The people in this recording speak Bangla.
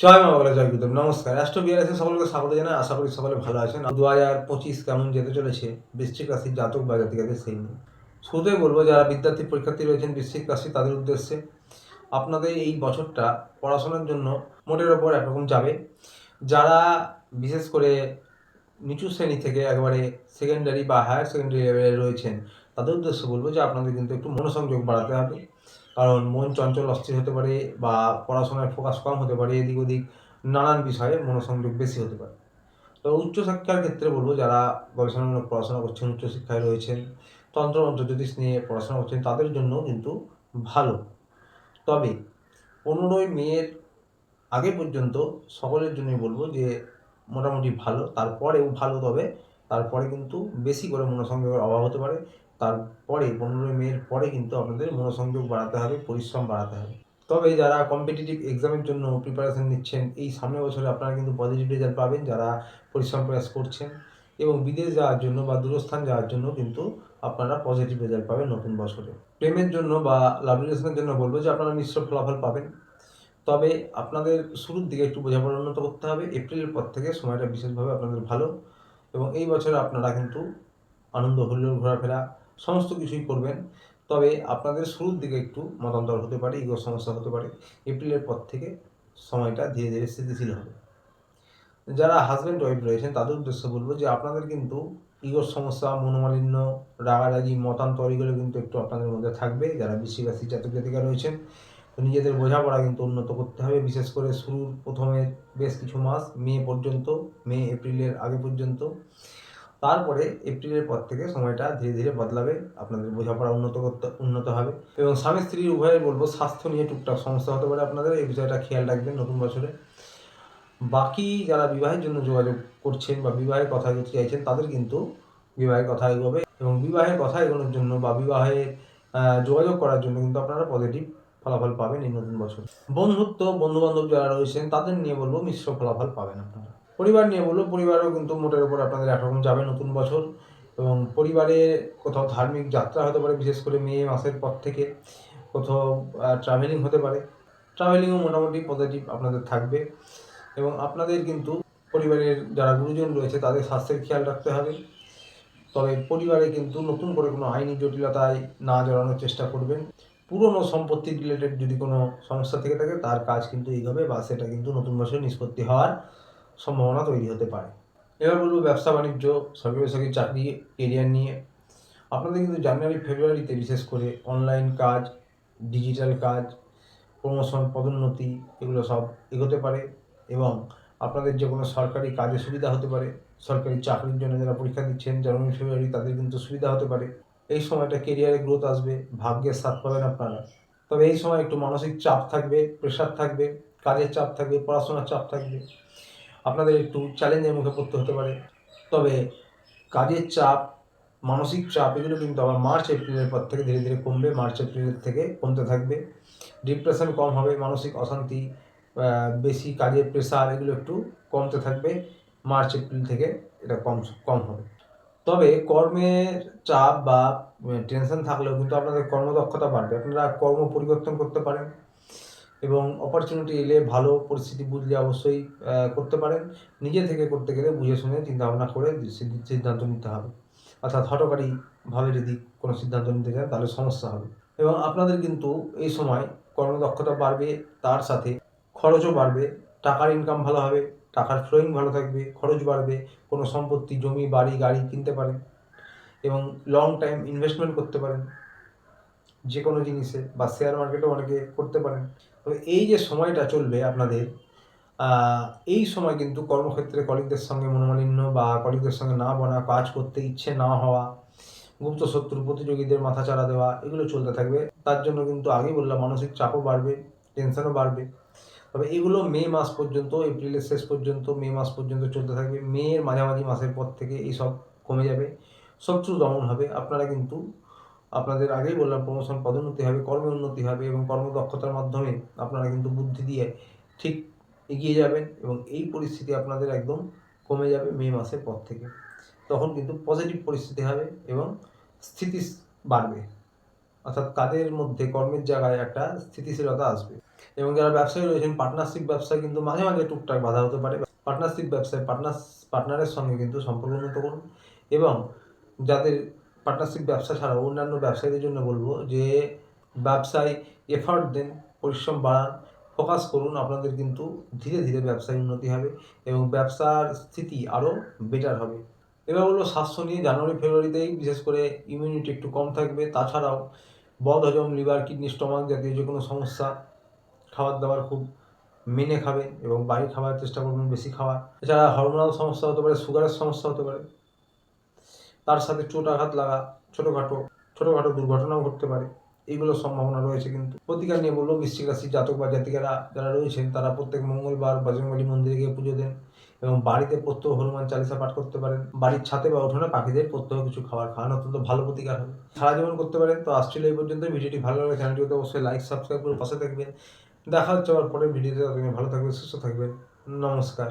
জয় মা বাংলা, জয় গুরুদেব। নমস্কার। রাষ্ট্র বিহার সকলকে স্বাগত জানাই। আশা করি সকলে ভালো আছেন। 2025 কেমন যেতে চলেছে বৃশ্চিক রাশির জাতক বা জাতিকাদের সেই নিয়ে শুরুতেই বলবো, যারা বিদ্যার্থী পরীক্ষার্থী রয়েছেন বৃশ্চিক রাশি, তাদের উদ্দেশ্যে আপনাদের এই বছরটা পড়াশোনার জন্য মোটের ওপর একরকম যাবে। যারা বিশেষ করে নিচু শ্রেণী থেকে একেবারে সেকেন্ডারি বা হায়ার সেকেন্ডারি লেভেলে রয়েছেন, তাদের উদ্দেশ্যে বলবো যে আপনাদের কিন্তু একটু মনোসংযোগ বাড়াতে হবে। কারণ মন চঞ্চল অস্থির হতে পারে বা পড়াশোনায় ফোকাস কম হতে পারে, এদিক ওদিক নানান বিষয়ে মনোসংযোগ বেশি হতে পারে। তো উচ্চশিক্ষার ক্ষেত্রে বলবো, যারা গবেষণামূলক পড়াশোনা করছেন, উচ্চশিক্ষায় রয়েছেন, তন্ত্রমন্ত্র জ্যোতিষ নিয়ে পড়াশোনা করছেন, তাদের জন্য কিন্তু ভালো। তবে 15ই মের আগে পর্যন্ত সকলের জন্যই বলবো যে মোটামুটি ভালো, তারপরেও ভালো, তবে তারপরে কিন্তু বেশি করে মনোসংযোগের অভাব হতে পারে। তারপরে 15ই মের পরে কিন্তু আপনাদের মনোসংযোগ বাড়াতে হবে, পরিশ্রম বাড়াতে হবে। তবে যারা কম্পিটিটিভ এক্সামের জন্য প্রিপারেশন নিচ্ছেন, এই সামনের বছরে আপনারা কিন্তু পজিটিভ রেজাল্ট পাবেন, যারা পরিশ্রম প্রয়াস করছেন। এবং বিদেশ যাওয়ার জন্য বা দূরস্থান যাওয়ার জন্য কিন্তু আপনারা পজিটিভ রেজাল্ট পাবেন নতুন বছরে। প্রেমের জন্য বা লাভ রিলেশনের জন্য বলবো যে আপনারা মিশ্র ফলাফল পাবেন। তবে আপনাদের শুরুর দিকে একটু বোঝাপড়া উন্নত করতে হবে। এপ্রিলের পর থেকে সময়টা বিশেষভাবে আপনাদের ভালো, এবং এই বছরে আপনারা কিন্তু আনন্দ হুল্লোড় ঘোরাফেরা সমস্ত কিছুই করবেন। তবে আপনাদের শুরুর দিকে একটু মতান্তর হতে পারে, ইগোর সমস্যা হতে পারে। এপ্রিলের পর থেকে সময়টা ধীরে ধীরে স্থিতিশীল হবে। যারা হাজব্যান্ড ওয়াইফ রয়েছেন, তাদের উদ্দেশ্যে বলবো যে আপনাদের কিন্তু ইগোর সমস্যা, মনোমালিন্য, রাগারাগি, মতান্তর, এগুলো কিন্তু একটু আপনাদের মধ্যে থাকবে। যারা বৃশ্চিক রাশির জাতক জাতিকা রয়েছেন, তো নিজেদের বোঝাপড়া কিন্তু উন্নত করতে হবে। বিশেষ করে শুরুর প্রথমে বেশ কিছু মাস, মে এপ্রিলের আগে পর্যন্ত। তারপরে এপ্রিলের পর থেকে সময়টা ধীরে ধীরে বদলাবে, আপনাদের বোঝাপড়া উন্নত হবে। এবং স্বামী স্ত্রী উভয়ের বলবো, স্বাস্থ্য নিয়ে টুকটাক সমস্যা হতে পারে আপনাদের, এই বিষয়টা খেয়াল রাখবেন নতুন বছরে। বাকি যারা বিবাহের জন্য যোগাযোগ করছেন বা বিবাহের কথা এগোতে চাইছেন, তাদের কিন্তু বিবাহের কথা এগোবে। এবং বিবাহের কথা এগোনোর জন্য বা বিবাহে যোগাযোগ করার জন্য কিন্তু আপনারা পজিটিভ ফলাফল পাবেন এই নতুন বছর। বন্ধুত্ব, বন্ধুবান্ধব যারা রয়েছেন, তাদের নিয়ে বলবো মিশ্র ফলাফল পাবেন আপনারা। পরিবার নিয়ে বলবো, পরিবারও কিন্তু মোটের ওপর আপনাদের একরকম যাবে নতুন বছর। এবং পরিবারে কোথাও ধার্মিক যাত্রা হতে পারে, বিশেষ করে মে মাসের পর থেকে কোথাও ট্রাভেলিং হতে পারে। ট্রাভেলিংও মোটামুটি পজিটিভ আপনাদের থাকবে। এবং আপনাদের কিন্তু পরিবারের যারা গুরুজন রয়েছে, তাদের স্বাস্থ্যের খেয়াল রাখতে হবে। তবে পরিবারে কিন্তু নতুন করে কোনো আইনি জটিলতায় না জড়ানোর চেষ্টা করবেন। পুরনো সম্পত্তি রিলেটেড যদি কোনো সমস্যা থেকে থাকে, তার কাজ কিন্তু এগোবে বা সেটা কিন্তু নতুন বছরে নিষ্পত্তি হওয়ার সম্ভাবনা তৈরি হতে পারে। এবার বলবো ব্যবসা বাণিজ্য, সরকারি বেসরকারি চাকরি, কেরিয়ার নিয়ে। আপনাদের কিন্তু জানুয়ারি ফেব্রুয়ারিতে বিশেষ করে অনলাইন কাজ, ডিজিটাল কাজ, প্রমোশন, পদোন্নতি, এগুলো সব এগোতে পারে। এবং আপনাদের যে কোনো সরকারি কাজে সুবিধা হতে পারে। সরকারি চাকরির জন্য যারা পরীক্ষা দিচ্ছেন জানুয়ারি ফেব্রুয়ারি, তাদের কিন্তু সুবিধা হতে পারে। এই সময়টা কেরিয়ারে গ্রোথ আসবে, ভাগ্যের সাথ পাবেন আপনারা। তবে এই সময় একটু মানসিক চাপ থাকবে, প্রেশার থাকবে, কাজের চাপ থাকবে, পড়াশোনার চাপ থাকবে। আপনাদের একটু চ্যালেঞ্জের মুখে পড়তে হতে পারে। তবে কাজের চাপ, মানসিক চাপ, এগুলো কিন্তু আবার মার্চ এপ্রিলের পর থেকে ধীরে ধীরে কমবে। মার্চ এপ্রিলের থেকে কমতে থাকবে। ডিপ্রেশন কম হবে, মানসিক অশান্তি, বেশি কাজের প্রেশার, এগুলো একটু কমতে থাকবে। মার্চ এপ্রিল থেকে এটা কম কম হবে। তবে কর্মের চাপ বা টেনশন থাকলেও কিন্তু আপনাদের কর্মদক্ষতা বাড়বে। আপনারা কর্ম পরিবর্তন করতে পারেন এবং অপরচুনিটি এলে ভালো পরিস্থিতি বুঝলে অবশ্যই করতে পারেন। নিজে থেকে করতে গেলে বুঝে শুনে চিন্তাভাবনা করে সিদ্ধান্ত নিতে হবে। অর্থাৎ হঠকারীভাবে যদি কোনো সিদ্ধান্ত নিতে চান, তাহলে সমস্যা হবে। এবং আপনাদের কিন্তু এই সময় কর্মদক্ষতা বাড়বে, তার সাথে খরচও বাড়বে। টাকার ইনকাম ভালো হবে, টাকার ফ্লোয়িং ভালো থাকবে, খরচ বাড়বে। কোনো সম্পত্তি, জমি, বাড়ি, গাড়ি কিনতে পারেন এবং লং টাইম ইনভেস্টমেন্ট করতে পারেন যে কোনো জিনিসে, বা শেয়ার মার্কেটও অনেকে করতে পারেন। তবে এই যে সময়টা চলবে আপনাদের, এই সময় কিন্তু কর্মক্ষেত্রে কলিগদের সঙ্গে মনোমালিন্য বা কলিগদের সঙ্গে না বনা, কাজ করতে ইচ্ছে না হওয়া, গুপ্ত শত্রু, প্রতিযোগীদের মাথাচাড়া দেওয়া, এগুলো চলতে থাকবে। তার জন্য কিন্তু আগেই বললাম মানসিক চাপও বাড়বে, টেনশনও বাড়বে। তবে এগুলো মে মাস পর্যন্ত, এপ্রিলের শেষ পর্যন্ত, মে মাস পর্যন্ত চলতে থাকবে। মের মাঝামাঝি মাসের পর থেকে এইসব কমে যাবে, শত্রু দমন হবে। আপনারা কিন্তু, আপনাদের আগেই বললাম, প্রমোশন, পদোন্নতি হবে, কর্মে উন্নতি হবে এবং কর্মদক্ষতার মাধ্যমে আপনারা কিন্তু বুদ্ধি দিয়ে ঠিক এগিয়ে যাবেন। এবং এই পরিস্থিতি আপনাদের একদম কমে যাবে মে মাসের পর থেকে। তখন কিন্তু পজিটিভ পরিস্থিতি হবে এবং স্থিতি বাড়বে। অর্থাৎ কাজের মধ্যে, কর্মের জায়গায় একটা স্থিতিশীলতা আসবে। এবং যারা ব্যবসায়ী রয়েছেন পার্টনারশিপ ব্যবসায় কিন্তু মাঝে মাঝে টুকটাক বাধা হতে পারে। পার্টনারশিপ ব্যবসায় পার্টনারের সঙ্গে কিন্তু সম্পর্ক উন্নত করুন। এবং যাদের পার্টনারশিপ ব্যবসা ছাড়াও অন্যান্য ব্যবসায়ীদের জন্য বলবো যে ব্যবসায় এফার্ট দেন, পরিশ্রম বাড়ান, ফোকাস করুন, আপনাদের কিন্তু ধীরে ধীরে ব্যবসায় উন্নতি হবে এবং ব্যবসার স্থিতি আরও বেটার হবে। এবার বলবো স্বাস্থ্য নিয়ে। জানুয়ারি ফেব্রুয়ারিতেই বিশেষ করে ইমিউনিটি একটু কম থাকবে। তাছাড়াও বদহজম, লিভার, কিডনি, স্টমাক জাতীয় যে কোনো সমস্যা, খাবার দাবার খুব মেনে খাবেন এবং বাড়ির খাবার চেষ্টা করবেন বেশি খাওয়ার। এছাড়া হরমোনাল সমস্যা হতে পারে, সুগারের সমস্যা হতে পারে, তার সাথে চোট আঘাত লাগা, ছোটোখাটো দুর্ঘটনাও ঘটতে পারে, এইগুলোর সম্ভাবনা রয়েছে। কিন্তু প্রতিকার নিয়ে বলবো বৃশ্চিক রাশির জাতক বা জাতিকারা যারা রয়েছেন তারা প্রত্যেক মঙ্গলবার বজরংবলী মন্দিরে গিয়ে পুজো দেন এবং বাড়িতে প্রত্যহ হনুমান চালিসা পাঠ করতে পারেন। বাড়ির ছাদে বা উঠোনে পাখিদের প্রত্যহ কিছু খাবার খাওয়ান, অত্যন্ত ভালো প্রতিকার হবে। সারা জীবন করতে পারেন। তো আসছিল এই পর্যন্ত। ভিডিওটি ভালো লাগলে চ্যানেলটিতে অবশ্যই লাইক সাবস্ক্রাইব করে পাশে থাকবেন। দেখা হচ্ছে আবার পরের ভিডিওতে। ভালো থাকবেন, সুস্থ থাকবেন। নমস্কার।